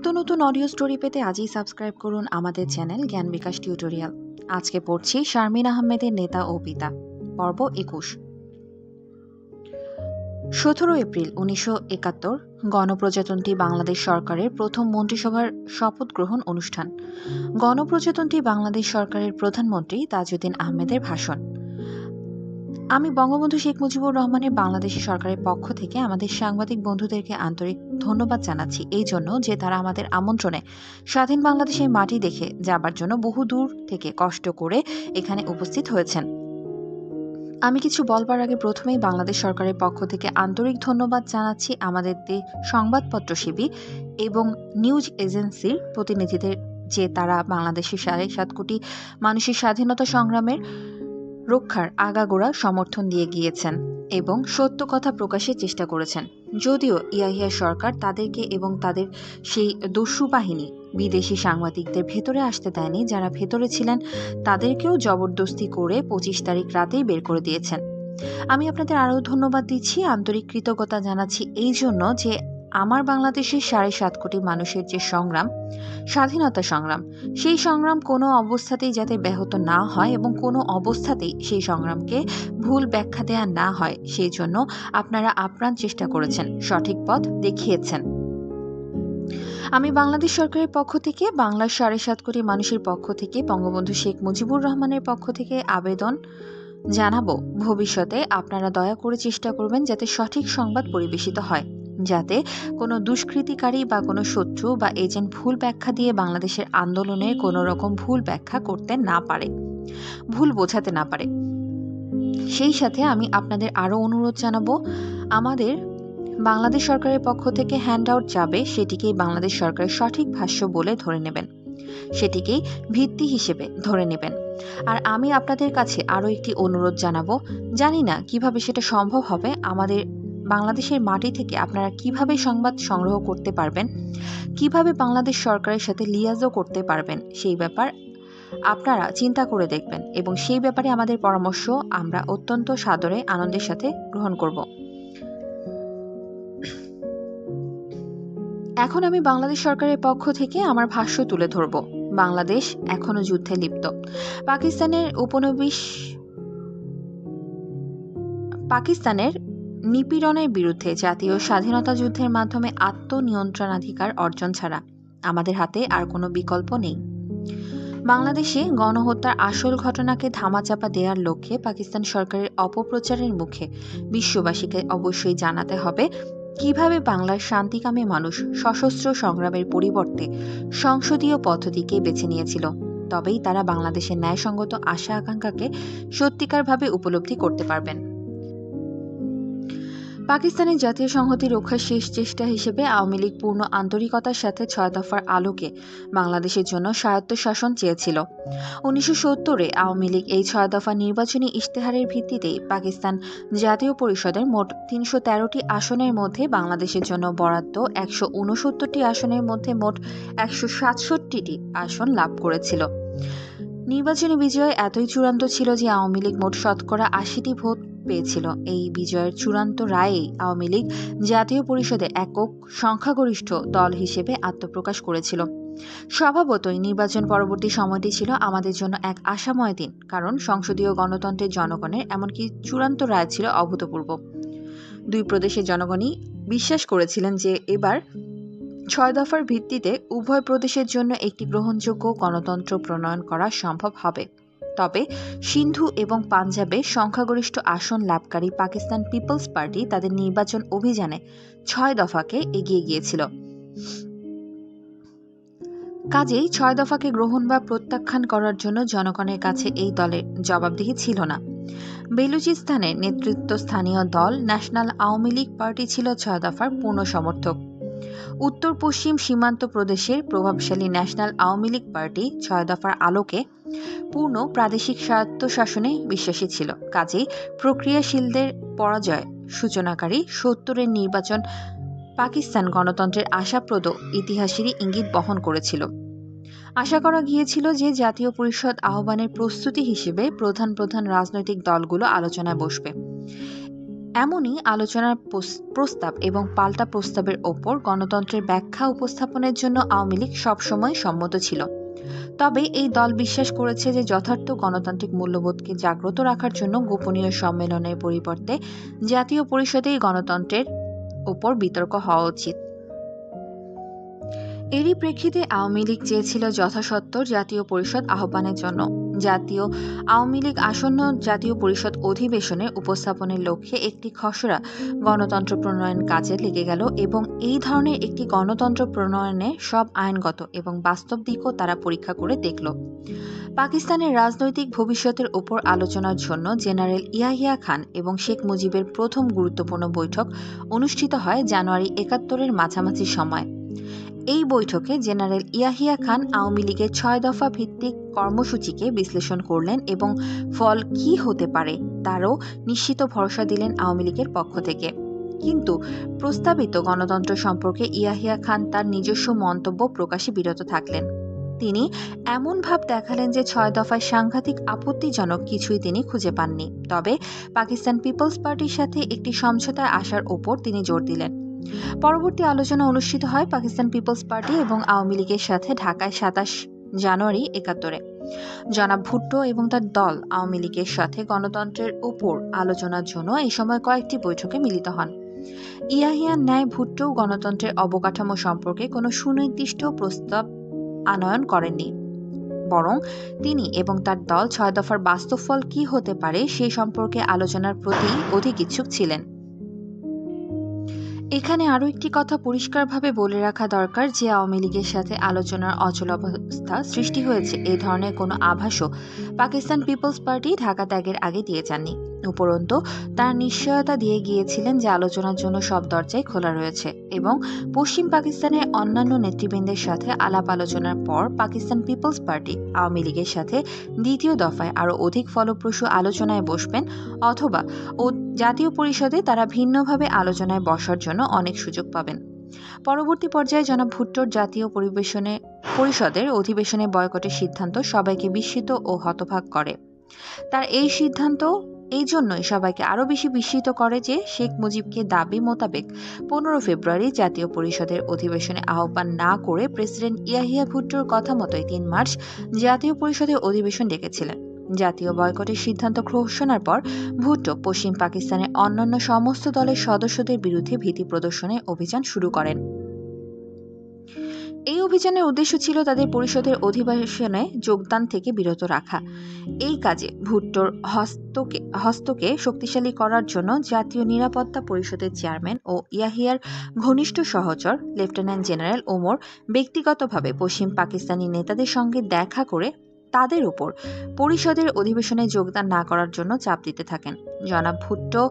নিত্য নতুন audio story পেতে আজই সাবস্ক্রাইব করুন আমাদের চ্যানেল জ্ঞান বিকাশ টিউটোরিয়াল। আজকে পড়ছি শারমিন আহমেদের নেতা ও পিতা, পর্ব 21। 17 এপ্রিল 1971 গণপ্রজাতন্ত্রী বাংলাদেশ সরকারের প্রথম মন্ত্রিসভার শপথ গ্রহণ অনুষ্ঠান। গণপ্রজাতন্ত্রী বাংলাদেশ সরকারের প্রধানমন্ত্রী তাজউদ্দিন আহমেদের ভাষণ। আমি বঙ্গবন্ধু শেখ মুজিবুর রহমানের বাংলাদেশ সরকারের পক্ষ থেকে আমাদের সাংবাদিক বন্ধুদেরকে আন্তরিক ধন্যবাদ জানাচ্ছি এই জন্য যে তারা আমাদের আমন্ত্রণে স্বাধীন বাংলাদেশের মাটি দেখে যাবার জন্য বহু দূর থেকে কষ্ট করে এখানে উপস্থিত হয়েছেন। আমি কিছু বলবার আগে প্রথমেই বাংলাদেশ সরকারের পক্ষ থেকে আন্তরিক ধন্যবাদ জানাচ্ছি আমাদের সংবাদপত্রসেবী এবং নিউজ এজেন্সির প্রতিনিধিদের যে তারা বাংলাদেশের 7.5 কোটি মানুষের স্বাধীনতা সংগ্রামের রক্ষার আগাগোড়া সমর্থন দিয়ে গিয়েছেন এবং সত্য কথা প্রকাশের চেষ্টা করেছেন। যদিও ইয়াহিয়া সরকার তাদেরকে এবং তাদের সেই দস্যু বাহিনী বিদেশি সাংবাদিকদের ভেতরে আসতে দেয়নি, যারা ভেতরে ছিলেন তাদেরকেও জবরদস্তি করে 25 তারিখ রাতেই বের করে দিয়েছেন। আমি আপনাদের আরও ধন্যবাদ দিচ্ছি, আন্তরিক কৃতজ্ঞতা জানাচ্ছি এই জন্য যে আমার বাংলাদেশের 7.5 কোটি মানুষের যে সংগ্রাম, স্বাধীনতা সংগ্রাম, সেই সংগ্রাম কোনো অবস্থাতেই যাতে ব্যাহত না হয় এবং কোনো অবস্থাতেই সেই সংগ্রামকে ভুল ব্যাখ্যা দেয়া না হয়, সেই জন্য আপনারা আপ্রাণ চেষ্টা করেছেন, সঠিক পথ দেখিয়েছেন। আমি বাংলাদেশ সরকারের পক্ষ থেকে, বাংলার 7.5 কোটি মানুষের পক্ষ থেকে, বঙ্গবন্ধু শেখ মুজিবুর রহমানের পক্ষ থেকে আবেদন জানাবো, ভবিষ্যতে আপনারা দয়া করে চেষ্টা করবেন যাতে সঠিক সংবাদ পরিবেশিত হয়, যাতে কোনো দুষ্কৃতিকারী বা কোনো শত্রু বা এজেন্ট ভুল ব্যাখ্যা দিয়ে বাংলাদেশের আন্দোলনের কোনো রকম ভুল ব্যাখ্যা করতে না পারে, ভুল বোঝাতে না পারে। সেই সাথে আমি আপনাদের আরও অনুরোধ জানাবো, আমাদের বাংলাদেশ সরকারের পক্ষ থেকে হ্যান্ড আউট যাবে, সেটিকেই বাংলাদেশ সরকারের সঠিক ভাষ্য বলে ধরে নেবেন, সেটিকেই ভিত্তি হিসেবে ধরে নেবেন। আর আমি আপনাদের কাছে আরও একটি অনুরোধ জানাবো, জানি না কিভাবে সেটা সম্ভব হবে, আমাদের বাংলাদেশের মাটি থেকে আপনারা কিভাবে সংবাদ সংগ্রহ করতে পারবেন, কিভাবে বাংলাদেশ সরকারের সাথে লিয়াজও করতে পারবেন, সেই ব্যাপার আপনারা চিন্তা করে দেখবেন এবং সেই ব্যাপারে আমাদের পরামর্শ আমরা অত্যন্ত সাদরে আনন্দের সাথে গ্রহণ করব। এখন আমি বাংলাদেশ সরকারের পক্ষ থেকে আমার ভাষ্য তুলে ধরব। বাংলাদেশ এখনো যুদ্ধে লিপ্ত। পাকিস্তানের নিপীড়নের বিরুদ্ধে জাতীয় স্বাধীনতা যুদ্ধের মাধ্যমে আত্মনিয়ন্ত্রণাধিকার অর্জন ছাড়া আমাদের হাতে আর কোনো বিকল্প নেই। বাংলাদেশে গণহত্যার আসল ঘটনাকে ধামাচাপা দেওয়ার লক্ষ্যে পাকিস্তান সরকারের অপপ্রচারের মুখে বিশ্ববাসীকে অবশ্যই জানাতে হবে কিভাবে বাংলার শান্তিকামী মানুষ সশস্ত্র সংগ্রামের পরিবর্তে সংসদীয় পদ্ধতিকে বেছে নিয়েছিল। তবেই তারা বাংলাদেশের ন্যায়সঙ্গত আশা আকাঙ্ক্ষাকে সত্যিকারভাবে উপলব্ধি করতে পারবেন। পাকিস্তানের জাতীয় সংহতি রক্ষার শেষ চেষ্টা হিসেবে আওয়ামী লীগ পূর্ণ আন্তরিকতার সাথে 6 দফার আলোকে বাংলাদেশের জন্য স্বায়ত্তশাসন চেয়েছিল। 1970-এ আওয়ামী লীগ এই 6 দফা নির্বাচনী ইশতেহারের ভিত্তিতেই পাকিস্তান জাতীয় পরিষদের মোট 313টি আসনের মধ্যে বাংলাদেশের জন্য বরাদ্দ 169টি আসনের মধ্যে মোট 167টি আসন লাভ করেছিল। নির্বাচনী বিজয় এতই চূড়ান্ত ছিল যে আওয়ামী লীগ মোট শতকরা 80টি ভোট পেয়েছিল। এই বিজয়ের চূড়ান্ত রায়েই আওয়ামী লীগ জাতীয় পরিষদে একক সংখ্যাগরিষ্ঠ দল হিসেবে আত্মপ্রকাশ করেছিল। স্বভাবতই নির্বাচন পরবর্তী সময়টি ছিল আমাদের জন্য এক আশাময় দিন, কারণ সংসদীয় গণতন্ত্রের জনগণের এমনকি চূড়ান্ত রায় ছিল অভূতপূর্ব। দুই প্রদেশের জনগণই বিশ্বাস করেছিলেন যে এবার 6 দফার ভিত্তিতে উভয় প্রদেশের জন্য একটি গ্রহণযোগ্য গণতন্ত্র প্রণয়ন করা সম্ভব হবে। তবে সিন্ধু এবং পাঞ্জাবে সংখ্যাগরিষ্ঠ আসন লাভকারী পাকিস্তান পিপলস পার্টি তাদের নির্বাচন অভিযানে 6 দফাকে এগিয়ে গিয়েছিল। কাজেই 6 দফাকে গ্রহণ বা প্রত্যাখ্যান করার জন্য জনগণের কাছে এই দলের জবাবদিহি ছিল না। বেলুচিস্তানের নেতৃত্বস্থানীয় দল ন্যাশনাল আওয়ামী লীগ পার্টি ছিল 6 দফার পূর্ণ সমর্থক। উত্তর পশ্চিম সীমান্ত প্রদেশের প্রভাবশালী ন্যাশনাল আওয়ামী লীগ পার্টি 6 দফার আলোকে পূর্ণ প্রাদেশিক স্বায়ত্তশাসনে বিশ্বাসী ছিল। কাজেই প্রক্রিয়াশীলদের পরাজয় সূচনাকারী 70-এর নির্বাচন পাকিস্তান গণতন্ত্রের আশাপ্রদ ইতিহাসেরই ইঙ্গিত বহন করেছিল। আশা করা গিয়েছিল যে জাতীয় পরিষদ আহ্বানের প্রস্তুতি হিসেবে প্রধান প্রধান রাজনৈতিক দলগুলো আলোচনায় বসবে এমনই আলোচনার প্রস্তাব এবং পাল্টা প্রস্তাবের ওপর গণতন্ত্রের ব্যাখ্যা উপস্থাপনের জন্য আওয়ামী লীগ সবসময় সম্মত ছিল। তবে এই দল বিশ্বাস করেছে যে যথার্থ গণতান্ত্রিক মূল্যবোধকে জাগ্রত রাখার জন্য গোপনীয় সম্মেলনের পরিবর্তে জাতীয় পরিষদেই গণতন্ত্রের ওপর বিতর্ক হওয়া উচিত। এরই প্রেক্ষিতে আওয়ামী লীগ চেয়েছিল যথাসত্ত্বর জাতীয় পরিষদ আহ্বানের জন্য। আওয়ামী লীগ আসন্ন জাতীয় পরিষদ অধিবেশনে উপস্থাপনের লক্ষ্যে একটি খসড়া গণতন্ত্র প্রণয়ন কাজে লেগে গেল এবং এই ধরনের একটি গণতন্ত্র প্রণয়নে সব আইনগত এবং বাস্তব দিকও তারা পরীক্ষা করে দেখল। পাকিস্তানের রাজনৈতিক ভবিষ্যতের উপর আলোচনার জন্য জেনারেল ইয়াহিয়া খান এবং শেখ মুজিবের প্রথম গুরুত্বপূর্ণ বৈঠক অনুষ্ঠিত হয় জানুয়ারি ৭১-এর মাঝামাঝি সময়। এই বৈঠকে জেনারেল ইয়াহিয়া খান আওয়ামী লীগের ৬ দফা ভিত্তিক কর্মসূচিকে বিশ্লেষণ করলেন এবং ফল কী হতে পারে তারও নিশ্চিত ভরসা দিলেন আওয়ামী লীগের পক্ষ থেকে। কিন্তু প্রস্তাবিত গণতন্ত্র সম্পর্কে ইয়াহিয়া খান তার নিজস্ব মন্তব্য প্রকাশে বিরত থাকলেন। তিনি এমন ভাব দেখালেন যে ৬ দফায় সাংঘাতিক আপত্তিজনক কিছুই তিনি খুঁজে পাননি। তবে পাকিস্তান পিপলস পার্টির সাথে একটি সমঝোতায় আসার ওপর তিনি জোর দিলেন। পরবর্তী আলোচনা অনুষ্ঠিত হয় পাকিস্তান পিপলস পার্টি এবং আওয়ামী লীগের সাথে ঢাকায় ২৭ জানুয়ারি ৭১-এ। জনাব ভুট্টো এবং তার দল আওয়ামী লীগের সাথে গণতন্ত্রের উপর আলোচনার জন্য এই সময় কয়েকটি বৈঠকে মিলিত হন। ইয়াহিয়ার ন্যায় ভুট্টো গণতন্ত্রের অবকাঠামো সম্পর্কে কোনো সুনির্দিষ্ট প্রস্তাব আনয়ন করেননি, বরং তিনি এবং তার দল ৬ দফার বাস্তব ফল কী হতে পারে সে সম্পর্কে আলোচনার প্রতি অধিক ইচ্ছুক ছিলেন। এখানে আরও একটি কথা পরিষ্কারভাবে বলে রাখা দরকার যে আওয়ামী লীগের সাথে আলোচনার অচলাবস্থা সৃষ্টি হয়েছে এই ধরনের কোনো আভাসও পাকিস্তান পিপলস পার্টি ঢাকা ত্যাগের আগে দিয়ে যাননি। উপরন্তু তার নিশ্চয়তা দিয়ে গিয়েছিলেন যে আলোচনার জন্য সব দরজাই খোলা রয়েছে এবং পশ্চিম পাকিস্তানের অন্যান্য নেতৃবৃন্দের সাথে আলাপ আলোচনার পর পাকিস্তান পিপলস পার্টি আওয়ামী লীগের সাথে দ্বিতীয় দফায় আরও অধিক ফলপ্রসূ আলোচনায় বসবেন অথবা জাতীয় পরিষদে তারা ভিন্নভাবে আলোচনায় বসার জন্য অনেক সুযোগ পাবেন। পরবর্তী পর্যায়ে জনাব ভুট্টোর জাতীয় পরিষদের অধিবেশনে বয়কটের সিদ্ধান্ত সবাইকে বিস্মিত ও হতবাক করে। তার এই সিদ্ধান্ত এই জন্যই সবাইকে আরও বেশি বিস্মিত করে যে শেখ মুজিবকে দাবি মোতাবেক ১৫ ফেব্রুয়ারি জাতীয় পরিষদের অধিবেশনে আহ্বান না করে প্রেসিডেন্ট ইয়াহিয়া ভুট্টোর কথা মতোই ৩ মার্চ জাতীয় পরিষদের অধিবেশন ডেকেছিলেন। জাতীয় বয়কটের সিদ্ধান্ত ঘোষণার পর ভুট্টো পশ্চিম পাকিস্তানের অন্যান্য সমস্ত দলের সদস্যদের বিরুদ্ধে ভীতি প্রদর্শনের অভিযান শুরু করেন। এই অভিযানের উদ্দেশ্য ছিল তাদের পরিষদের অধিবেশনে যোগদান থেকে বিরত রাখা। এই কাজে ভুট্টোর হস্তকে শক্তিশালী করার জন্য জাতীয় নিরাপত্তা পরিষদের চেয়ারম্যান ও ইয়াহিয়ার ঘনিষ্ঠ সহচর লেফটেন্যান্ট জেনারেল ওমর ব্যক্তিগতভাবে পশ্চিম পাকিস্তানি নেতাদের সঙ্গে দেখা করে তাদের উপর পরিষদের অধিবেশনে যোগদান না করার জন্য চাপ দিতে থাকেন। জনাব ভুট্টো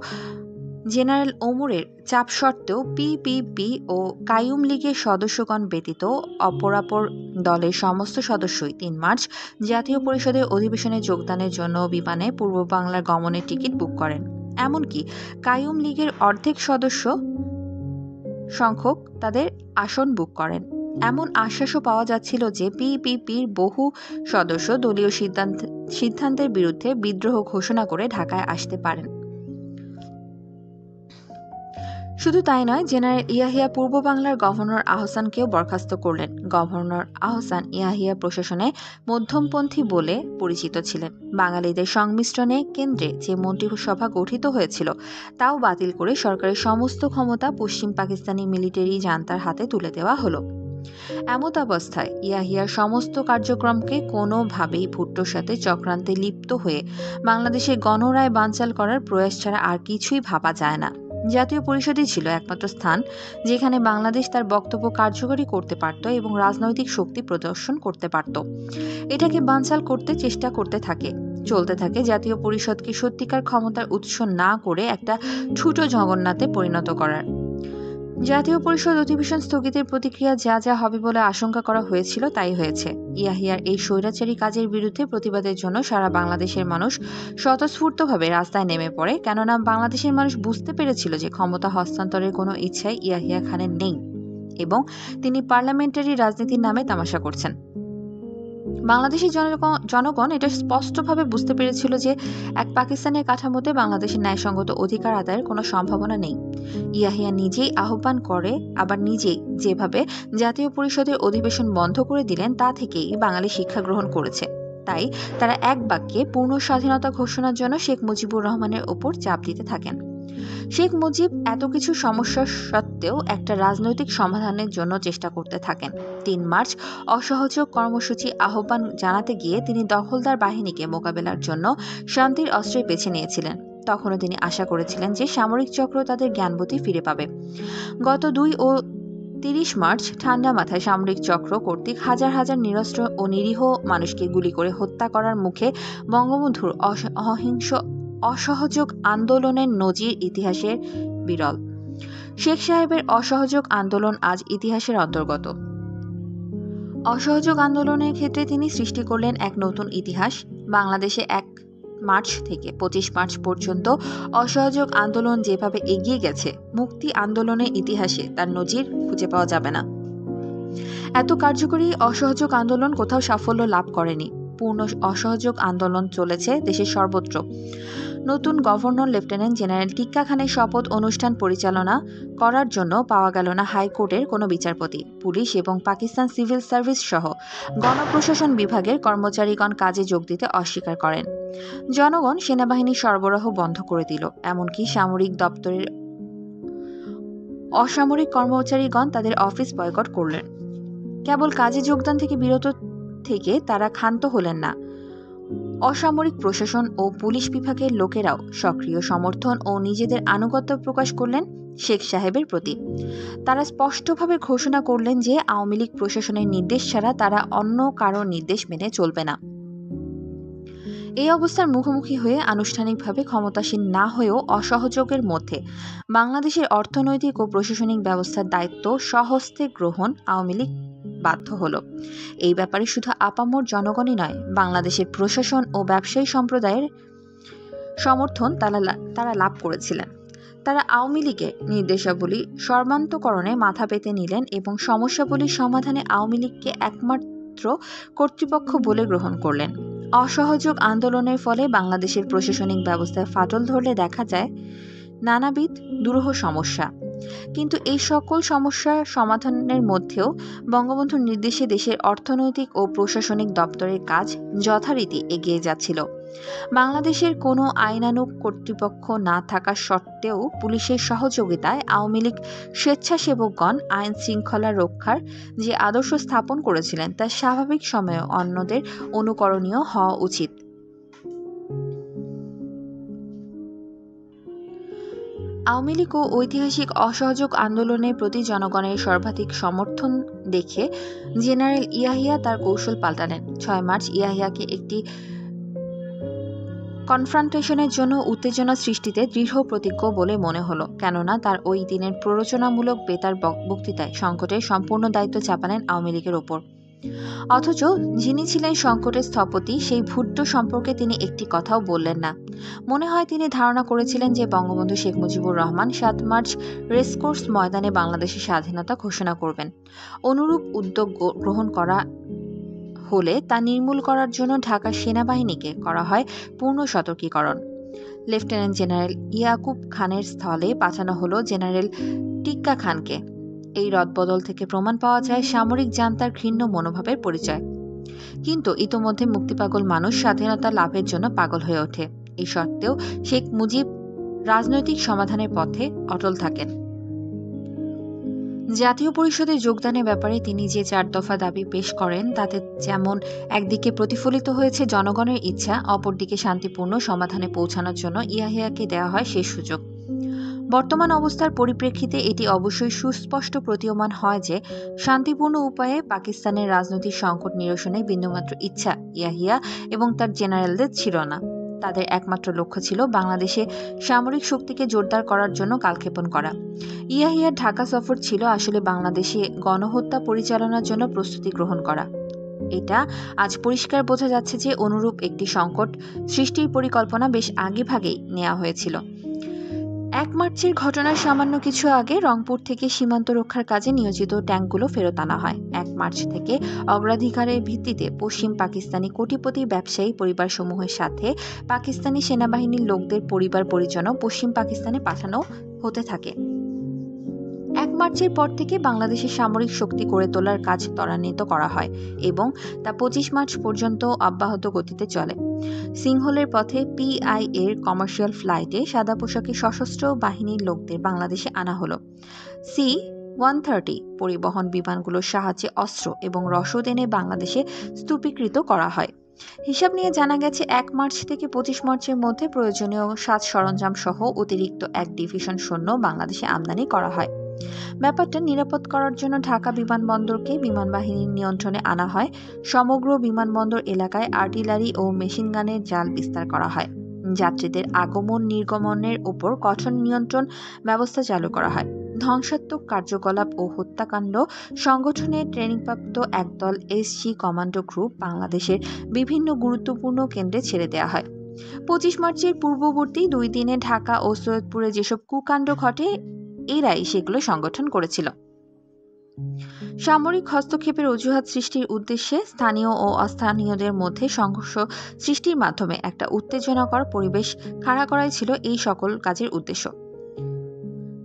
জেনারেল ওমরের চাপ সত্ত্বেও পিপিপি ও কাইয়ুম লীগের সদস্যগণ ব্যতীত অপরাপর দলের সমস্ত সদস্যই ৩ মার্চ জাতীয় পরিষদের অধিবেশনে যোগদানের জন্য বিমানে পূর্ব বাংলার গমনের টিকিট বুক করেন। এমনকি কাইয়ুম লীগের অর্ধেক সদস্য সংখ্যক তাদের আসন বুক করেন। এমন আশ্বাসও পাওয়া যাচ্ছিল যে পিপিপির বহু সদস্য দলীয় সিদ্ধান্তের বিরুদ্ধে বিদ্রোহ ঘোষণা করে ঢাকায় আসতে পারেন। শুধু তাই নয়, জেনারেল ইয়াহিয়া পূর্ব বাংলার গভর্নর আহসানকেও বরখাস্ত করলেন। গভর্নর আহসান ইয়াহিয়া প্রশাসনে মধ্যমপন্থী বলে পরিচিত ছিলেন। বাঙালিদের সংমিশ্রণে কেন্দ্রে যে মন্ত্রিসভা গঠিত হয়েছিল তাও বাতিল করে সরকারের সমস্ত ক্ষমতা পশ্চিম পাকিস্তানি মিলিটারি জান্তার হাতে তুলে দেওয়া হলো। এমত অবস্থায় ইয়াহিয়ার সমস্ত কার্যক্রমকে কোনোভাবেই ভুট্টোর সাথে চক্রান্তে লিপ্ত হয়ে বাংলাদেশে গণরায় বানচাল করার প্রয়াস ছাড়া আর কিছুই ভাবা যায় না। জাতীয় পরিষদই ছিল একমাত্র স্থান যেখানে বাংলাদেশ তার বক্তব্য কার্যকরী করতে পারত এবং রাজনৈতিক শক্তি প্রদর্শন করতে পারত। এটাকে বানচাল করতে চেষ্টা চলতে থাকে জাতীয় পরিষদকে সত্যিকার ক্ষমতার উৎস না করে একটা ছোট জগন্নাথে পরিণত করার। জাতীয় পরিষদ অধিবেশন স্থগিতের প্রতিক্রিয়া যা হবে বলে আশঙ্কা করা হয়েছিল তাই হয়েছে। ইয়াহিয়ার এই স্বৈরাচারী কাজের বিরুদ্ধে প্রতিবাদের জন্য সারা বাংলাদেশের মানুষ স্বতঃস্ফূর্তভাবে রাস্তায় নেমে পড়ে, কেননা বাংলাদেশের মানুষ বুঝতে পেরেছিল যে ক্ষমতা হস্তান্তরের কোনো ইচ্ছাই ইয়াহিয়া খানের নেই এবং তিনি পার্লামেন্টারি রাজনীতির নামে তামাশা করছেন। বাংলাদেশের জনগণ এটা স্পষ্টভাবে বুঝতে পেরেছিল যে এক পাকিস্তানের কাঠামোতে বাংলাদেশের ন্যায়সঙ্গত অধিকার আদায়ের কোনো সম্ভাবনা নেই। ইয়াহিয়া নিজেই আহ্বান করে আবার নিজেই যেভাবে জাতীয় পরিষদের অধিবেশন বন্ধ করে দিলেন তা থেকেই বাঙালি শিক্ষা গ্রহণ করেছে। তাই তারা এক বাক্যে পূর্ণ স্বাধীনতা ঘোষণার জন্য শেখ মুজিবুর রহমানের ওপর চাপ দিতে থাকেন। শেখ মুজিব এত কিছু সমস্যা সত্ত্বেও একটা রাজনৈতিক সমাধানের জন্য চেষ্টা করতে থাকেন। ৩ মার্চ অসহযোগ কর্মসূচি আহ্বান জানাতে গিয়ে তিনি দখলদার বাহিনীকে মোকাবেলার জন্য শান্তির অস্ত্রে বেছে নিয়েছিলেন। তখনও তিনি আশা করেছিলেন যে সামরিক চক্র তাদের জ্ঞানবুদ্ধি ফিরে পাবে। গত ২ ও ৩০ মার্চ ঠান্ডা মাথায় সামরিক চক্র কর্তৃক হাজার হাজার নিরস্ত্র ও নিরীহ মানুষকে গুলি করে হত্যা করার মুখে বঙ্গবন্ধুর অহিংস অসহযোগ আন্দোলনের নজির ইতিহাসের বিরল। শেখ সাহেবের অসহযোগ আন্দোলন আজ ইতিহাসের অন্তর্গত। অসহযোগ আন্দোলনের ক্ষেত্রে তিনি সৃষ্টি করলেন এক নতুন ইতিহাস। বাংলাদেশে ১ মার্চ থেকে ২৫ মার্চ পর্যন্ত অসহযোগ আন্দোলন যেভাবে এগিয়ে গেছে, মুক্তি আন্দোলনের ইতিহাসে তার নজির খুঁজে পাওয়া যাবে না। এত কার্যকরী অসহযোগ আন্দোলন কোথাও সাফল্য লাভ করেনি। পূর্ণ অসহযোগ আন্দোলন চলেছে দেশের সর্বত্র। নতুন গভর্নর লেফটেন্যান্ট জেনারেল টিক্কা খানের শপথ অনুষ্ঠান পরিচালনা করার জন্য পাওয়া গেল না হাইকোর্টের কোনো বিচারপতি। পুলিশ এবং পাকিস্তান সিভিল সার্ভিস সহ গণপ্রশাসন বিভাগের কর্মচারীগণ কাজে যোগ দিতে অস্বীকার করেন। জনগণ সেনাবাহিনী সরবরাহ বন্ধ করে দিল। এমনকি সামরিক দপ্তরের অসামরিক কর্মচারীগণ তাদের অফিস বয়কট করলেন। কেবল কাজে যোগদান থেকে বিরত থেকে তারা ক্ষান্ত হলেন না। অসামরিক প্রশাসন ও পুলিশ বিভাগের লোকেরাও সক্রিয় সমর্থন ও নিজেদের আনুগত্য প্রকাশ করলেন শেখ সাহেবের প্রতি। তারা স্পষ্টভাবে ঘোষণা করলেন যে আওয়ামী লীগ প্রশাসনের নির্দেশ ছাড়া তারা অন্য কারো নির্দেশ মেনে চলবে না। এই অবস্থার মুখোমুখি হয়ে আনুষ্ঠানিকভাবে ক্ষমতাসীন না হয়েও অসহযোগের মধ্যে বাংলাদেশের অর্থনৈতিক ও প্রশাসনিক ব্যবস্থার দায়িত্ব স্বহস্তে গ্রহণ আওয়ামী লীগ বাধ্য হল। এই ব্যাপারে শুধু আপামর জনগণই নয়, বাংলাদেশের প্রশাসন ও ব্যবসায়ী সম্প্রদায়ের সমর্থন তারা লাভ করেছিলেন। তারা আওয়ামী লীগের নির্দেশাবলী সর্বান্তকরণে মাথা পেতে নিলেন এবং সমস্যাবলীর সমাধানে আওয়ামী লীগকে একমাত্র কর্তৃপক্ষ বলে গ্রহণ করলেন। অসহযোগ আন্দোলনের ফলে বাংলাদেশের প্রশাসনিক ব্যবস্থায় ফাটল ধরলে দেখা যায় নানাবিধ দুরূহ সমস্যা। কিন্তু এই সকল সমস্যার সমাধানের মধ্যেও বঙ্গবন্ধুর নির্দেশে দেশের অর্থনৈতিক ও প্রশাসনিক দপ্তরের কাজ যথারীতি এগিয়ে যাচ্ছিল। বাংলাদেশের কোনো আইনানুগ কর্তৃপক্ষ না থাকা সত্ত্বেও পুলিশের সহযোগিতায় আওয়ামী লীগ স্বেচ্ছাসেবকগণ আইন শৃঙ্খলা রক্ষার যে আদর্শ স্থাপন করেছিলেন তা স্বাভাবিক সময়ে অন্যদের অনুকরণীয় হওয়া উচিত। আওয়ামী লীগ ও ঐতিহাসিক অসহযোগ আন্দোলনের প্রতি জনগণের সর্বাধিক সমর্থন দেখে জেনারেল ইয়াহিয়া তার কৌশল পাল্টালেন। ৬ মার্চ ইয়াহিয়াকে একটি কনফ্রন্টেশনের জন্য উত্তেজনা সৃষ্টিতে দৃঢ় প্রতিজ্ঞ বলে মনে হলো, কেননা তার ওই দিনের প্ররোচনামূলক বেতার বক্তৃতায় সংকটের সম্পূর্ণ দায়িত্ব চাপালেন আওয়ামী লীগের ওপর। অথচ যিনি ছিলেন সংকটের স্থপতি সেই ভুট্টো সম্পর্কে তিনি একটি কথাও বললেন না। মনে হয় তিনি ধারণা করেছিলেন যে বঙ্গবন্ধু শেখ মুজিবুর রহমান ৭ মার্চ রেসকোর্স ময়দানে বাংলাদেশের স্বাধীনতা ঘোষণা করবেন। অনুরূপ উদ্যোগ গ্রহণ করা হলে তা নির্মূল করার জন্য ঢাকা সেনাবাহিনীকে করা হয় পূর্ণ সতর্কীকরণ। লেফটেন্যান্ট জেনারেল ইয়াকুব খানের স্থলে পাঠানো হলো জেনারেল টিক্কা খানকে। এই রদবদল থেকে প্রমাণ পাওয়া যায় সামরিক জান্তার ঘৃণ্য মনোভাবের পরিচয়। কিন্তু ইতোমধ্যে মুক্তিপাগল মানুষ স্বাধীনতা লাভের জন্য পাগল হয়ে ওঠে। এই সত্ত্বেও শেখ মুজিব রাজনৈতিক সমাধানের পথে অটল থাকেন। জাতীয় পরিষদে যোগদানের ব্যাপারে তিনি যে ৪ দফা দাবি পেশ করেন তাতে যেমন একদিকে প্রতিফলিত হয়েছে জনগণের ইচ্ছা, অপরদিকে শান্তিপূর্ণ সমাধানে পৌঁছানোর জন্য ইয়াহিয়াকে দেওয়া হয় শেষ সুযোগ। বর্তমান অবস্থার পরিপ্রেক্ষিতে এটি অবশ্যই সুস্পষ্ট প্রতীয়মান হয় যে শান্তিপূর্ণ উপায়ে পাকিস্তানের রাজনৈতিক সংকট নিরসনে বিন্দুমাত্র ইচ্ছা ইয়াহিয়া এবং তার জেনারেলদের ছিল না। তাদের একমাত্র লক্ষ্য ছিল বাংলাদেশে সামরিক শক্তিকে জোরদার করার জন্য কালক্ষেপণ করা। ইয়াহিয়ার ঢাকা সফর ছিল আসলে বাংলাদেশে গণহত্যা পরিচালনার জন্য প্রস্তুতি গ্রহণ করা। এটা আজ পরিষ্কার বোঝা যাচ্ছে যে অনুরূপ একটি সংকট সৃষ্টির পরিকল্পনা বেশ আগেভাগেই নেওয়া হয়েছিল। ১ মার্চের ঘটনার সামান্য কিছু আগে রংপুর থেকে সীমান্ত রক্ষার কাজে নিয়োজিত ট্যাঙ্কগুলো ফেরত আনা হয়। ১ মার্চ থেকে অগ্রাধিকারের ভিত্তিতে পশ্চিম পাকিস্তানি কোটিপতি ব্যবসায়ী পরিবারসমূহের সাথে পাকিস্তানি সেনাবাহিনীর লোকদের পরিবার পরিজনও পশ্চিম পাকিস্তানে পাঠানো হতে থাকে। ১ মার্চের পর থেকে বাংলাদেশের সামরিক শক্তি গড়ে তোলার কাজ ত্বরান্বিত করা হয় এবং তা ২৫ মার্চ পর্যন্ত অব্যাহত গতিতে চলে। সিংহলের পথে পিআই এর কমার্শিয়াল ফ্লাইটে সাদা পোশাকে সশস্ত্র বাহিনীর লোকদের বাংলাদেশে আনা হলো। C-130 পরিবহন বিমানগুলোর সাহায্যে অস্ত্র এবং রসদ এনে বাংলাদেশে স্তূপীকৃত করা হয়। হিসাব নিয়ে জানা গেছে ১ মার্চ থেকে ২৫ মার্চের মধ্যে প্রয়োজনীয় সাজ সরঞ্জাম সহ অতিরিক্ত ১ ডিভিশন সৈন্য বাংলাদেশে আমদানি করা হয়। ব্যাপারটা নিরাপদ করার জন্য ঢাকা বিমানবন্দরকে বিমানবাহিনীর নিয়ন্ত্রণে আনা হয়। সমগ্র বিমানবন্দর এলাকায় আর্টিলারি ও মেশিনগানের জাল বিস্তার করা হয়। যাত্রীদের আগমন নির্গমনের উপর কঠোর নিয়ন্ত্রণ ব্যবস্থা চালু করা হয়। ধ্বংসাত্মক কার্যকলাপ ও হত্যাকাণ্ড সংগঠনে ট্রেনিংপ্রাপ্ত একদল এসজি কমান্ডো গ্রুপ বাংলাদেশের বিভিন্ন গুরুত্বপূর্ণ কেন্দ্রে ছেড়ে দেওয়া হয়। ২৫ মার্চের পূর্ববর্তী ২ দিনে ঢাকা ও সৈয়দপুরে যেসব কুকাণ্ড ঘটে এরাই সেগুলো সংগঠন করেছিল। সামরিক হস্তক্ষেপের অজুহাত সৃষ্টির উদ্দেশ্যে স্থানীয় ও অস্থানীয়দের মধ্যে সংঘর্ষ সৃষ্টির মাধ্যমে একটা উত্তেজনাকর পরিবেশ খাড়া করাই ছিল এই সকল কাজের উদ্দেশ্য।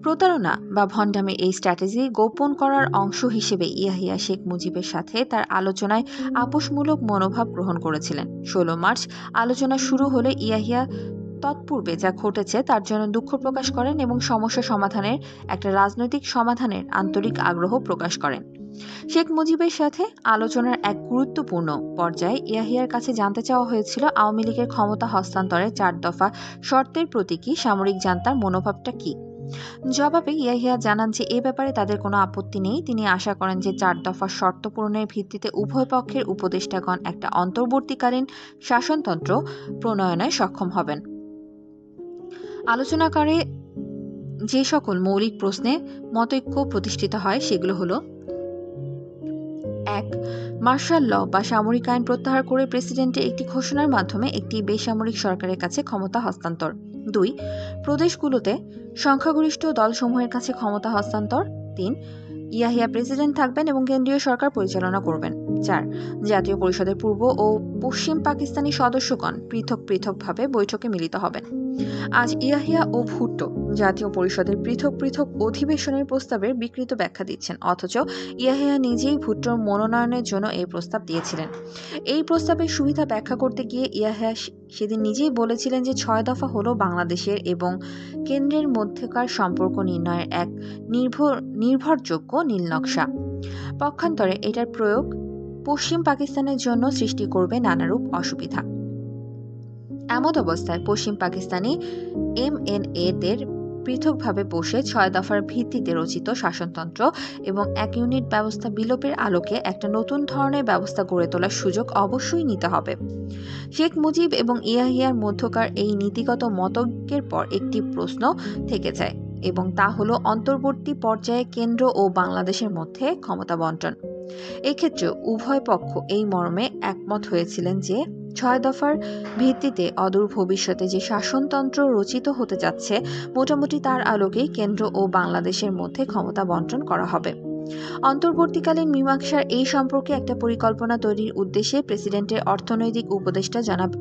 প্রতারণা বা ভণ্ডামির এই স্ট্র্যাটেজি গোপন করার অংশ হিসেবে ইয়াহিয়া শেখ মুজিবের সাথে তার আলোচনায় আপোষমূলক মনোভাব গ্রহণ করেছিলেন। ১৬ মার্চ আলোচনা শুরু হলে ইয়াহিয়া তৎপূর্বে যা ঘটেছে তার জন্য দুঃখ প্রকাশ করেন এবং সমস্যা সমাধানের একটা রাজনৈতিক সমাধানের আন্তরিক আগ্রহ প্রকাশ করেন। শেখ মুজিবের সাথে আলোচনার এক গুরুত্বপূর্ণ পর্যায়ে ইয়াহিয়ার কাছে জানতে চাওয়া হয়েছিল আওয়ামী লীগের ক্ষমতা হস্তান্তরের ৪ দফা শর্তের প্রতি কি সামরিক জান্তার মনোভাবটা কি। জবাবে ইয়াহিয়া জানান যে এ ব্যাপারে তাদের কোনো আপত্তি নেই। তিনি আশা করেন যে ৪ দফা শর্ত পূরণের ভিত্তিতে উভয় পক্ষের উপদেষ্টাগণ একটা অন্তর্বর্তীকালীন শাসনতন্ত্র প্রণয়নে সক্ষম হবেন। আলোচনাকারে যে সকল মৌলিক প্রশ্নে মতৈক্য প্রতিষ্ঠিত হয় সেগুলো হলো: ১. মার্শাল ল বা সামরিক আইন প্রত্যাহার করে প্রেসিডেন্টের একটি ঘোষণার মাধ্যমে একটি বেসামরিক সরকারের কাছে ক্ষমতা হস্তান্তর। ২. প্রদেশগুলোতে সংখ্যাগরিষ্ঠ দলসমূহের কাছে ক্ষমতা হস্তান্তর। ৩. ইয়াহিয়া প্রেসিডেন্ট থাকবেন এবং কেন্দ্রীয় সরকার পরিচালনা করবেন। ৪. জাতীয় পরিষদের পূর্ব ও পশ্চিম পাকিস্তানি সদস্যগণ পৃথক পৃথকভাবে বৈঠকে মিলিত হবেন। আজ ইয়াহিয়া ও ভুট্টো জাতীয় পরিষদের পৃথক পৃথক অধিবেশনের প্রস্তাবের বিকৃত ব্যাখ্যা দিচ্ছেন, অথচ ইয়াহিয়া নিজেই ভুট্টোর মনোনয়নের জন্য এই প্রস্তাব দিয়েছিলেন। এই প্রস্তাবের সুবিধা ব্যাখ্যা করতে গিয়ে ইয়াহিয়া সেদিন নিজেই বলেছিলেন যে ৬ দফা হলো বাংলাদেশের এবং কেন্দ্রের মধ্যকার সম্পর্ক নির্ণয়ের এক নির্ভরযোগ্য নীলনকশা। পক্ষান্তরে এটার প্রয়োগ পশ্চিম পাকিস্তানের জন্য সৃষ্টি করবে নানারূপ অসুবিধা। এমত অবস্থায় পশ্চিম পাকিস্তানি MNA-দের পৃথকভাবে বসে ৬ দফার ভিত্তিতে রচিত শাসনতন্ত্র এবং এক ইউনিট ব্যবস্থা বিলোপের আলোকে একটা নতুন ধরনের ব্যবস্থা গড়ে তোলার সুযোগ অবশ্যই নিতে হবে। শেখ মুজিব এবং ইয়াহিয়ার মধ্যকার এই নীতিগত মতৈক্যের পর একটি প্রশ্ন থেকে যায় এবং তা হলো অন্তর্বর্তী পর্যায়ে কেন্দ্র ও বাংলাদেশের মধ্যে ক্ষমতা বন্টন। এক্ষেত্রে উভয় পক্ষ এই মর্মে একমত হয়েছিলেন যে ৬ দফার ভিত্তিতে অদূর ভবিষ্যতে যে শাসনতন্ত্র রচিত হতে যাচ্ছে মোটামুটি তার আলোকেই কেন্দ্র ও বাংলাদেশের মধ্যে ক্ষমতা বন্টন করা হবে। অন্তর্বর্তীকালীন মীমাংসার এই সম্পর্কে একটা পরিকল্পনা তৈরির উদ্দেশ্যে প্রেসিডেন্টের অর্থনৈতিক উপদেষ্টা জনাব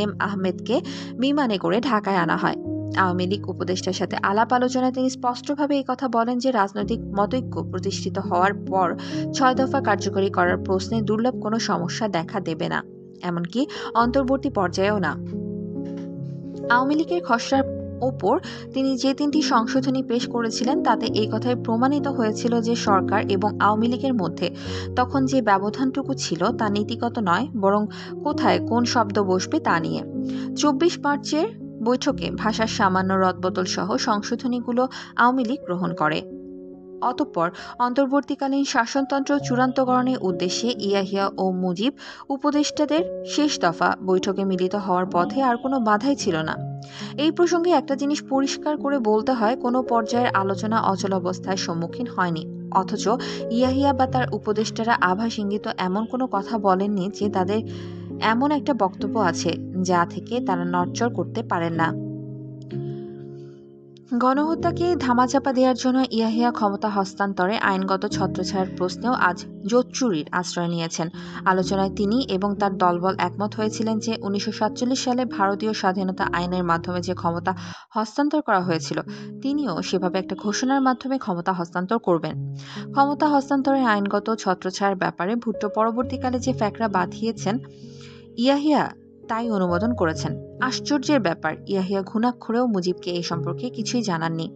M আহমেদকে বিমানে করে ঢাকায় আনা হয়। আওয়ামী লীগ উপদেষ্টার সাথে আলাপ আলোচনায় তিনি স্পষ্টভাবে এই কথা বলেন যে রাজনৈতিক মতৈক্য প্রতিষ্ঠিত হওয়ার পর ৬ দফা কার্যকরী করার প্রশ্নে দুর্লভ কোনো সমস্যা দেখা দেবে না, এমনকি অন্তর্বর্তী পর্যায়েও না। আওয়ামী লীগের খসড়ার ওপর তিনি যে ৩টি সংশোধনী পেশ করেছিলেন তাতে এই কথাই প্রমাণিত হয়েছিল যে সরকার এবং আওয়ামী লীগের মধ্যে তখন যে ব্যবধানটুকু ছিল তা নীতিগত নয়, বরং কোথায় কোন শব্দ বসবে তা নিয়ে। ২৪ মার্চের বৈঠকে ভাষার সামান্য রদবদল সহ সংশোধনীগুলো আওয়ামী লীগ গ্রহণ করে। অতঃপর অন্তর্বর্তীকালীন শাসনতন্ত্র চূড়ান্তকরণের উদ্দেশ্যে ইয়াহিয়া ও মুজিব উপদেষ্টাদের শেষ দফা বৈঠকে মিলিত হওয়ার পথে আর কোনো বাধাই ছিল না। এই প্রসঙ্গে একটা জিনিস পরিষ্কার করে বলতে হয়, কোনো পর্যায়ের আলোচনা অচলাবস্থার সম্মুখীন হয়নি, অথচ ইয়াহিয়া বা তার উপদেষ্টারা আভাস ইঙ্গিত এমন কোনো কথা বলেননি যে তাদের এমন একটা বক্তব্য আছে যা থেকে তারা নড়চড় করতে পারেন না। গণহত্যাকে ধামাচাপা দেওয়ার জন্য ইয়াহিয়া ক্ষমতা হস্তান্তরে আইনগত ছত্রছায়ার প্রশ্নেও আজ জোচ্চুরির আশ্রয় নিয়েছেন। আলোচনায় তিনি এবং তার দলবল একমত হয়েছিলেন যে 1947 সালে ভারতীয় স্বাধীনতা আইনের মাধ্যমে যে ক্ষমতা হস্তান্তর করা হয়েছিল, তিনিও সেভাবে একটা ঘোষণার মাধ্যমে ক্ষমতা হস্তান্তর করবেন। ক্ষমতা হস্তান্তরের আইনগত ছত্রছায়ার ব্যাপারে ভুট্টো পরবর্তীকালে যে ফ্যাকড়া বাঁধিয়েছেন, ইয়াহিয়া তাই অনুমোদন করেছেন। আশ্চর্যের ব্যাপার, ইয়াহিয়া ঘুণাক্ষরেও মুজিবকে এই সম্পর্কে কিছুই জানাননি।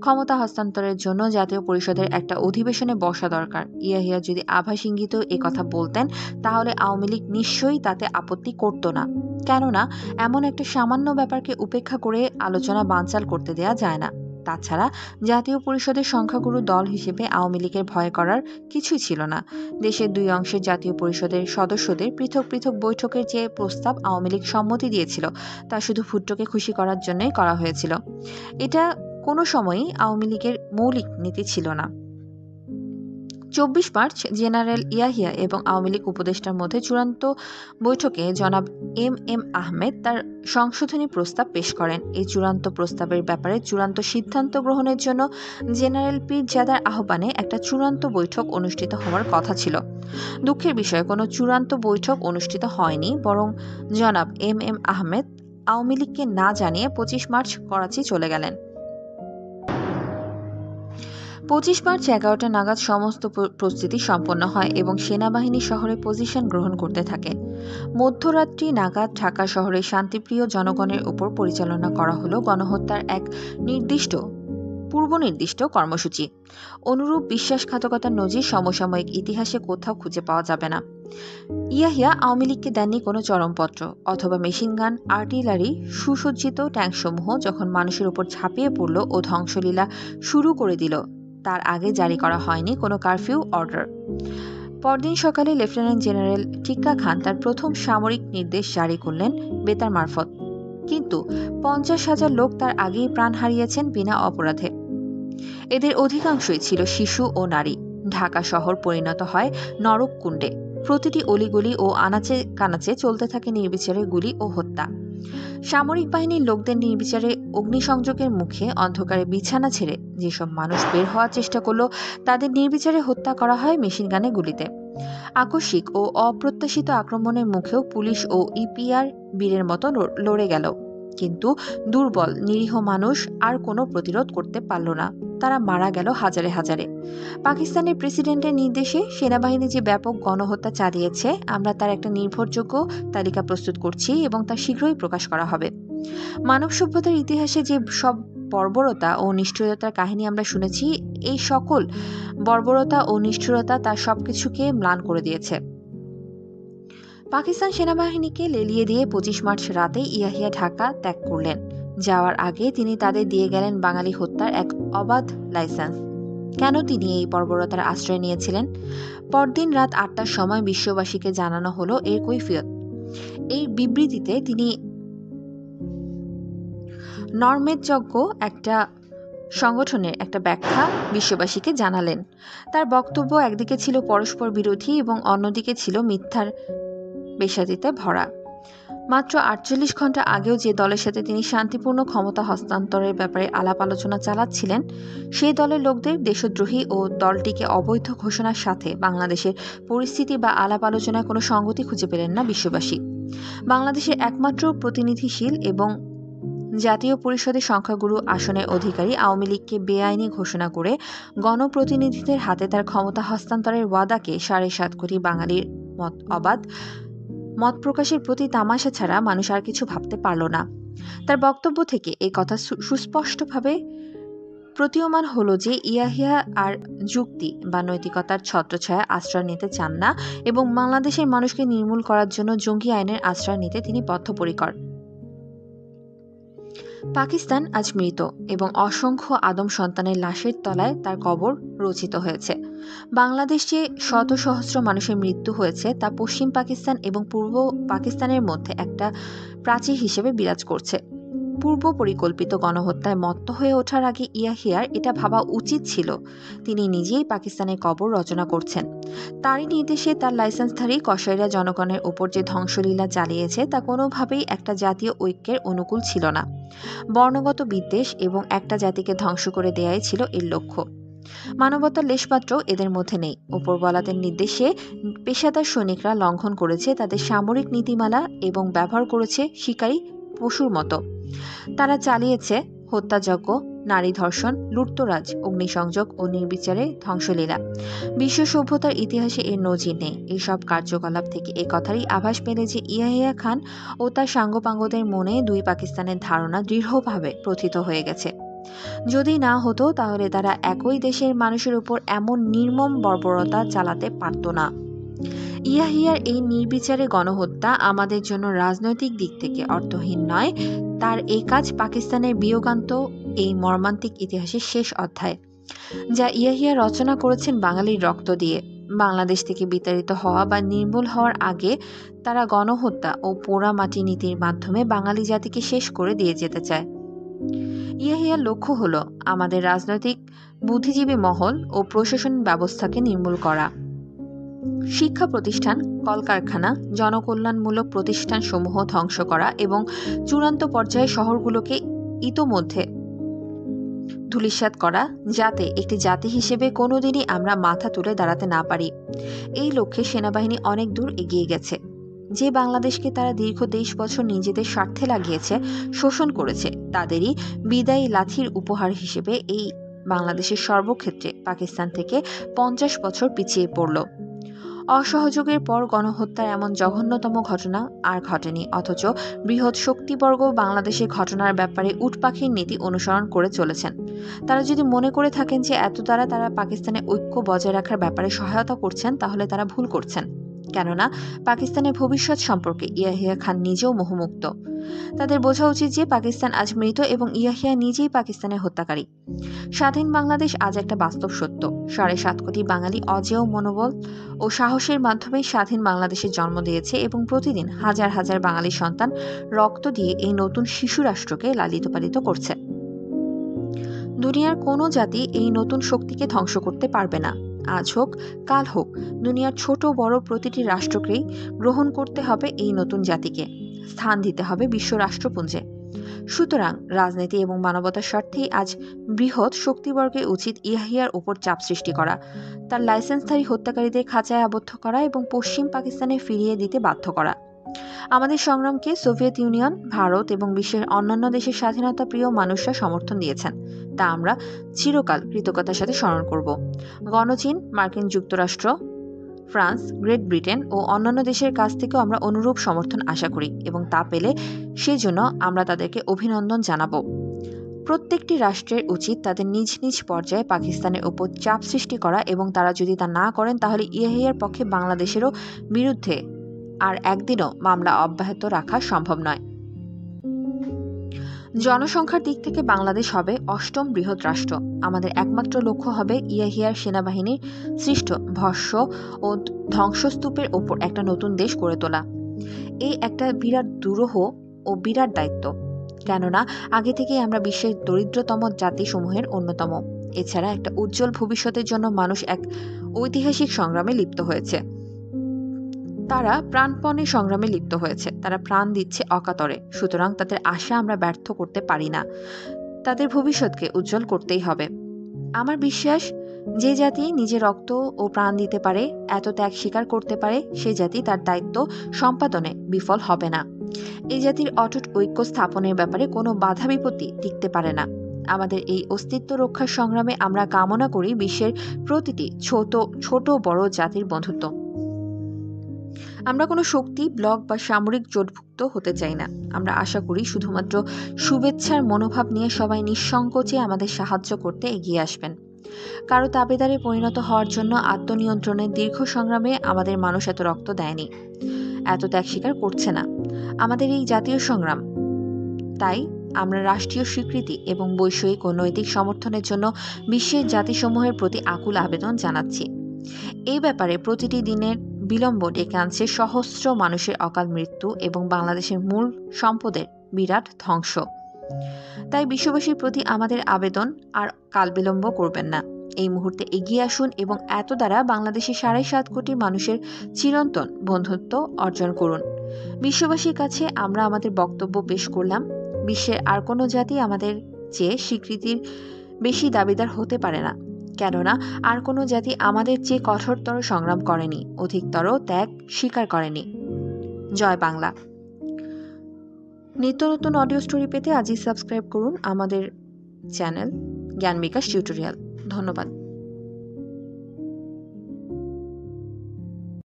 ক্ষমতা হস্তান্তরের জন্য জাতীয় পরিষদের একটা অধিবেশনে বসা দরকার। ইয়াহিয়া যদি আভাস ইঙ্গিত এ কথা বলতেন, তাহলে আওয়ামী লীগ নিশ্চয়ই তাতে আপত্তি করত না। কেননা এমন একটা সামান্য ব্যাপারকে উপেক্ষা করে আলোচনা বানচাল করতে দেয়া যায় না। তাছাড়া জাতীয় পরিষদের সংখ্যাগুরু দল হিসেবে আওয়ামী লীগের ভয় করার কিছুই ছিল না। দেশের দুই অংশের জাতীয় পরিষদের সদস্যদের পৃথক পৃথক বৈঠকের যে প্রস্তাব আওয়ামী লীগ সম্মতি দিয়েছিল, তা শুধু ভুট্টোকে খুশি করার জন্যই করা হয়েছিল। এটা কোনো সময়ই আওয়ামী লীগের মৌলিক নীতি ছিল না। 24 মার্চ জেনারেল ইয়াহিয়া এবং আওয়ামী লীগ উপদেষ্টার মধ্যে চূড়ান্ত বৈঠকে জনাব এম আহমেদ তার সংশোধনী প্রস্তাব পেশ করেন। এই চূড়ান্ত প্রস্তাবের ব্যাপারে চূড়ান্ত সিদ্ধান্ত গ্রহণের জন্য জেনারেল পীরজাদার আহ্বানে একটা চূড়ান্ত বৈঠক অনুষ্ঠিত হওয়ার কথা ছিল। দুঃখের বিষয়ে কোনো চূড়ান্ত বৈঠক অনুষ্ঠিত হয়নি, বরং জনাব এম আহমেদ আওয়ামী লীগকে না জানিয়ে 25 মার্চ করাচি চলে গেলেন। 25 মার্চ 11টা নাগাদ সমস্ত প্রস্তুতি সম্পন্ন হয় এবং সেনাবাহিনী শহরে পজিশন গ্রহণ করতে থাকে। মধ্যরাত্রি নাগাদ ঢাকা শহরে শান্তিপ্রিয় জনগণের উপর পরিচালনা করা হলো গণহত্যার এক পূর্বনির্দিষ্ট কর্মসূচি। অনুরূপ বিশ্বাসঘাতকতার নজির সমসাময়িক ইতিহাসে কোথাও খুঁজে পাওয়া যাবে না। ইয়াহিয়া আওয়ামী লীগকে দেননি কোনো চরমপত্র অথবা মেশিনগান, আর্টিলারি, সুসজ্জিত ট্যাঙ্কসমূহ যখন মানুষের উপর ঝাঁপিয়ে পড়ল ও ধ্বংসলীলা শুরু করে দিল, তার আগে জারি করা হয়নি কোনো কারফিউ অর্ডার। পরদিন সকালে লেফটেন্যান্ট জেনারেল টিক্কা খান তার প্রথম সামরিক নির্দেশ জারি করলেন বেতার মারফত। কিন্তু 50,000 লোক তার আগেই প্রাণ হারিয়েছেন বিনা অপরাধে। এদের অধিকাংশই ছিল শিশু ও নারী। ঢাকা শহর পরিণত হয় নরককুণ্ডে। প্রতিটি অলিগলি ও আনাচে কানাচে চলতে থাকে নির্বিচারে গুলি ও হত্যা। সামরিক বাহিনীর লোকদের নির্বিচারে অগ্নিসংযোগের মুখে অন্ধকারে বিছানা ছেড়ে যেসব মানুষ বের হওয়ার চেষ্টা করলো, তাদের নির্বিচারে হত্যা করা হয় মেশিনগানে গুলিতে। আকস্মিক ও অপ্রত্যাশিত আক্রমণের মুখেও পুলিশ ও ইপিআর বীরের মতো লড়ে গেল, কিন্তু দুর্বল নিরীহ মানুষ আর কোনো প্রতিরোধ করতে পারল না। তারা মারা গেল হাজারে হাজারে। পাকিস্তানের প্রেসিডেন্টের নির্দেশে সেনাবাহিনী যে ব্যাপক গণহত্যা চালিয়েছে, আমরা তার একটা নির্ভরযোগ্য তালিকা প্রস্তুত করছি এবং তা শীঘ্রই প্রকাশ করা হবে। মানব সভ্যতার ইতিহাসে যে সব বর্বরতা ও নিষ্ঠুরতার কাহিনী আমরা শুনেছি, এই সকল বর্বরতা ও নিষ্ঠুরতা তার সবকিছুকে ম্লান করে দিয়েছে। পাকিস্তান সেনাবাহিনীকে লেলিয়ে দিয়ে 25 মার্চ রাতে ইয়াহিয়া ঢাকা ত্যাগ করলেন। যাওয়ার আগে তিনি তাদের দিয়ে গেলেন বাঙালি হত্যার এক অবাধ লাইসেন্স। কেন তিনি এই বর্বরতার আশ্রয় নিয়েছিলেন? পরদিন রাত 8টার সময় বিশ্ববাসীকে জানানো হলো এর কৈফিয়ত। এই বিবৃতিতে তিনি নরমেদযোগ্য একটা সংগঠনের একটা ব্যাখ্যা বিশ্ববাসীকে জানালেন। তার বক্তব্য একদিকে ছিল পরস্পর বিরোধী এবং অন্যদিকে ছিল মিথ্যার বেসাদিতে ভরা। মাত্র 48 ঘন্টা আগেও যে দলের সাথে তিনি শান্তিপূর্ণ ক্ষমতা হস্তান্তরের ব্যাপারে আলাপ আলোচনা চালাচ্ছিলেন, সেই দলের লোকদের দেশদ্রোহী ও দলটিকে অবৈধ ঘোষণার সাথে বাংলাদেশের পরিস্থিতি বা আলাপ আলোচনায় কোনো সঙ্গতি খুঁজে পেলেন না বিশ্ববাসী। বাংলাদেশের একমাত্র প্রতিনিধিশীল এবং জাতীয় পরিষদের সংখ্যাগুরু আসনের অধিকারী আওয়ামী লীগকে বেআইনি ঘোষণা করে গণপ্রতিনিধিদের হাতে তার ক্ষমতা হস্তান্তরের ওয়াদাকে 7.5 কোটি বাঙালির অবাধ মত প্রকাশের প্রতি তামাশা ছাড়া মানুষ আর কিছু ভাবতে পারল না। তার বক্তব্য থেকে এই কথা সুস্পষ্টভাবে প্রতীয়মান হলো যে ইয়াহিয়া আর যুক্তি বা নৈতিকতার ছত্রছায়া আশ্রয় নিতে চান না এবং বাংলাদেশের মানুষকে নির্মূল করার জন্য জঙ্গি আইনের আশ্রয় নিতে তিনি বদ্ধপরিকর। পাকিস্তান আজ মৃত এবং অসংখ্য আদম সন্তানের লাশের তলায় তার কবর রচিত হয়েছে। বাংলাদেশ যে শত সহস্র মানুষের মৃত্যু হয়েছে, তা পশ্চিম পাকিস্তান এবং পূর্ব পাকিস্তানের মধ্যে একটা প্রাচীর হিসেবে বিরাজ করছে। পূর্ব পরিকল্পিত গণহত্যায় মত্ত হয়ে ওঠার আগে ইয়াহিয়ার এটা ভাবা উচিত ছিল তিনি নিজেই পাকিস্তানের কবর রচনা করছেন। তারই নির্দেশে তার লাইসেন্সধারী কসাইরা জনগণের উপর যে ধ্বংসলীলা চালিয়েছে তা কোনোভাবেই একটা জাতীয় ঐক্যের অনুকূল ছিল না। বর্ণগত বিদ্বেষ এবং একটা জাতিকে ধ্বংস করে দেয়াই ছিল এর লক্ষ্য। মানবতার লেশমাত্র এদের মধ্যে নেই। উপরওয়ালাদের নির্দেশে পেশাদার সৈনিকরা লঙ্ঘন করেছে তাদের সামরিক নীতিমালা এবং ব্যবহার করেছে শিকারী পশুর মতো। তারা চালিয়েছে হত্যাযজ্ঞ, নারী ধর্ষণ, লুটতরাজ, অগ্নিসংযোগ ও নির্বিচারে ধ্বংসলীলা। বিশ্ব সভ্যতার ইতিহাসে এর নজির নেই। এইসব কার্যকলাপ থেকে এ কথারই আভাস পেলে যে ইয়াহিয়া খান ও তার সাঙ্গপাঙ্গদের মনে দুই পাকিস্তানের ধারণা দৃঢ়ভাবে প্রথিত হয়ে গেছে। যদি না হতো তাহলে তারা একই দেশের মানুষের উপর এমন নির্মম বর্বরতা চালাতে পারত না। ইয়াহিয়ার এই নির্বিচারে গণহত্যা আমাদের জন্য রাজনৈতিক দিক থেকে অর্থহীন নয়। তার এই কাজ পাকিস্তানের বিয়োগান্ত এই মর্মান্তিক ইতিহাসের শেষ অধ্যায়, যা ইয়াহিয়া রচনা করেছেন বাঙালির রক্ত দিয়ে। বাংলাদেশ থেকে বিতাড়িত হওয়া বা নির্মূল হওয়ার আগে তারা গণহত্যা ও পোড়া মাটি নীতির মাধ্যমে বাঙালি জাতিকে শেষ করে দিয়ে যেতে চায়। ইয়াহিয়ার লক্ষ্য হলো আমাদের রাজনৈতিক, বুদ্ধিজীবী মহল ও প্রশাসন ব্যবস্থাকে নির্মূল করা। শিক্ষা প্রতিষ্ঠান, কলকারখানা, জনকল্যাণমূলক প্রতিষ্ঠানসমূহ ধ্বংস করা এবং চূড়ান্ত পর্যায়ে শহরগুলোকে ইতোমধ্যে ধূলিসাৎ করা, যাতে একটি জাতি হিসেবে কোনোদিনই আমরা মাথা তুলে দাঁড়াতে না পারি। এই লক্ষ্যে সেনাবাহিনী অনেক দূর এগিয়ে গেছে। যে বাংলাদেশকে তারা দীর্ঘ 23 বছর নিজেদের স্বার্থে লাগিয়েছে, শোষণ করেছে, তাদেরই বিদায়ী লাথির উপহার হিসেবে এই বাংলাদেশের সর্বক্ষেত্রে পাকিস্তান থেকে 50 বছর পিছিয়ে পড়ল। অসহযোগের পর গণহত্যার এমন জঘন্যতম ঘটনা আর ঘটেনি, অথচ বৃহৎ শক্তিবর্গ বাংলাদেশের ঘটনার ব্যাপারে উটপাখির নীতি অনুসরণ করে চলেছেন। তারা যদি মনে করে থাকেন যে এত দ্বারা তারা পাকিস্তানের ঐক্য বজায় রাখার ব্যাপারে সহায়তা করছেন, তাহলে তারা ভুল করছেন। কেননা পাকিস্তানের ভবিষ্যৎ সম্পর্কে ইয়াহিয়া খান নিজেও মোহমুক্ত। তাদের বোঝা উচিত যে পাকিস্তান আজ মৃত এবং ইয়াহিয়া নিজেই পাকিস্তানের হত্যাকারী। স্বাধীন বাংলাদেশ আজ একটা বাস্তব সত্য। 7.5 কোটি বাঙালি অজেয় মনোবল ও সাহসের মাধ্যমে স্বাধীন বাংলাদেশের জন্ম দিয়েছে এবং প্রতিদিন হাজার হাজার বাঙালি সন্তান রক্ত দিয়ে এই নতুন শিশু রাষ্ট্রকে লালিত পালিত করছে। দুনিয়ার কোনো জাতি এই নতুন শক্তিকে ধ্বংস করতে পারবে না। আজ হোক কাল হোক, দুনিয়ার ছোট বড় প্রতিটি রাষ্ট্রকেই গ্রহণ করতে হবে এই নতুন জাতিকে, স্থান দিতে হবে বিশ্ব রাষ্ট্রপুঞ্জে। সুতরাং রাজনীতি এবং মানবতার স্বার্থেই আজ বৃহৎ শক্তিবর্গের উচিত ইয়াহিয়ার উপর চাপ সৃষ্টি করা, তার লাইসেন্সধারী হত্যাকারীদের খাঁচায় আবদ্ধ করা এবং পশ্চিম পাকিস্তানে ফিরিয়ে দিতে বাধ্য করা। আমাদের সংগ্রামকে সোভিয়েত ইউনিয়ন, ভারত এবং বিশ্বের অন্যান্য দেশের স্বাধীনতা প্রিয় মানুষরা সমর্থন দিয়েছেন, তা আমরা চিরকাল কৃতজ্ঞতার সাথে স্মরণ করব। গণচীন, মার্কিন যুক্তরাষ্ট্র, ফ্রান্স, গ্রেট ব্রিটেন ও অন্যান্য দেশের কাছ থেকেও আমরা অনুরূপ সমর্থন আশা করি এবং তা পেলে সেজন্য আমরা তাদেরকে অভিনন্দন জানাবো। প্রত্যেকটি রাষ্ট্রের উচিত তাদের নিজ নিজ পর্যায়ে পাকিস্তানের উপর চাপ সৃষ্টি করা এবং তারা যদি তা না করেন তাহলে ইয়াহিয়ার পক্ষে বাংলাদেশেরও বিরুদ্ধে আর একদিনও মামলা অব্যাহত রাখা সম্ভব নয়। জনসংখ্যার দিক থেকে বাংলাদেশ হবে 8ম বৃহৎ রাষ্ট্র। আমাদের একমাত্র লক্ষ্য হবে ইয়াহিয়ার সেনাবাহিনীর সৃষ্ট ভস্ম ও ধ্বংসস্তূপের ওপর একটা নতুন দেশ গড়ে তোলা। এই একটা বিরাট দুরূহ ও বিরাট দায়িত্ব, কেননা আগে থেকেই আমরা বিশ্বের দরিদ্রতম জাতিসমূহের অন্যতম। এছাড়া একটা উজ্জ্বল ভবিষ্যতের জন্য মানুষ এক ঐতিহাসিক সংগ্রামে লিপ্ত হয়েছে। তারা প্রাণপণে সংগ্রামে লিপ্ত হয়েছে, তারা প্রাণ দিচ্ছে অকাতরে। সুতরাং তাদের আশা আমরা ব্যর্থ করতে পারি না, তাদের ভবিষ্যৎকে উজ্জ্বল করতেই হবে। আমার বিশ্বাস, যে জাতি নিজের রক্ত ও প্রাণ দিতে পারে, এত ত্যাগ স্বীকার করতে পারে, সে জাতি তার দায়িত্ব সম্পাদনে বিফল হবে না। এই জাতির অটুট ঐক্য স্থাপনের ব্যাপারে কোনো বাধা বিপত্তি টিকতে পারে না। আমাদের এই অস্তিত্ব রক্ষার সংগ্রামে আমরা কামনা করি বিশ্বের প্রতিটি ছোট বড় জাতির বন্ধুত্ব। আমরা কোনো শক্তি, ব্লক বা সামরিক জোটভুক্ত হতে চাই না। আমরা আশা করি শুধুমাত্র শুভেচ্ছার মনোভাব নিয়ে সবাই নিঃসংকোচে আমাদের সাহায্য করতে এগিয়ে আসবেন। কারো তাবেদারে পরিণত হওয়ার জন্য আত্মনিয়ন্ত্রণের দীর্ঘ সংগ্রামে আমাদের মানুষ এত রক্ত দেয়নি, এত ত্যাগ স্বীকার করছে না। আমাদের এই জাতীয় সংগ্রাম, তাই আমরা রাষ্ট্রীয় স্বীকৃতি এবং বৈষয়িক ও নৈতিক সমর্থনের জন্য বিশ্বের জাতিসমূহের প্রতি আকুল আবেদন জানাচ্ছি। এই ব্যাপারে প্রতিটি দিনের বিলম্ব ডেকে আনছে সহস্র মানুষের অকাল মৃত্যু এবং বাংলাদেশের মূল সম্পদের বিরাট ধ্বংস। তাই বিশ্ববাসীর প্রতি আমাদের আবেদন, আর কালবিলম্ব করবেন না। এই মুহূর্তে এগিয়ে আসুন এবং এত দ্বারা বাংলাদেশের 7.5 কোটি মানুষের চিরন্তন বন্ধুত্ব অর্জন করুন। বিশ্ববাসীর কাছে আমরা আমাদের বক্তব্য পেশ করলাম। বিশ্বের আর কোনো জাতি আমাদের চেয়ে স্বীকৃতির বেশি দাবিদার হতে পারে না, কেননা আর কোনো জাতি আমাদের চেয়ে কঠোরতর সংগ্রাম করেনি, অধিকতর ত্যাগ স্বীকার করেনি। জয় বাংলা। নিত্য নতুন অডিও স্টোরি পেতে আজই সাবস্ক্রাইব করুন আমাদের চ্যানেল জ্ঞান বিকাশ টিউটোরিয়াল। ধন্যবাদ।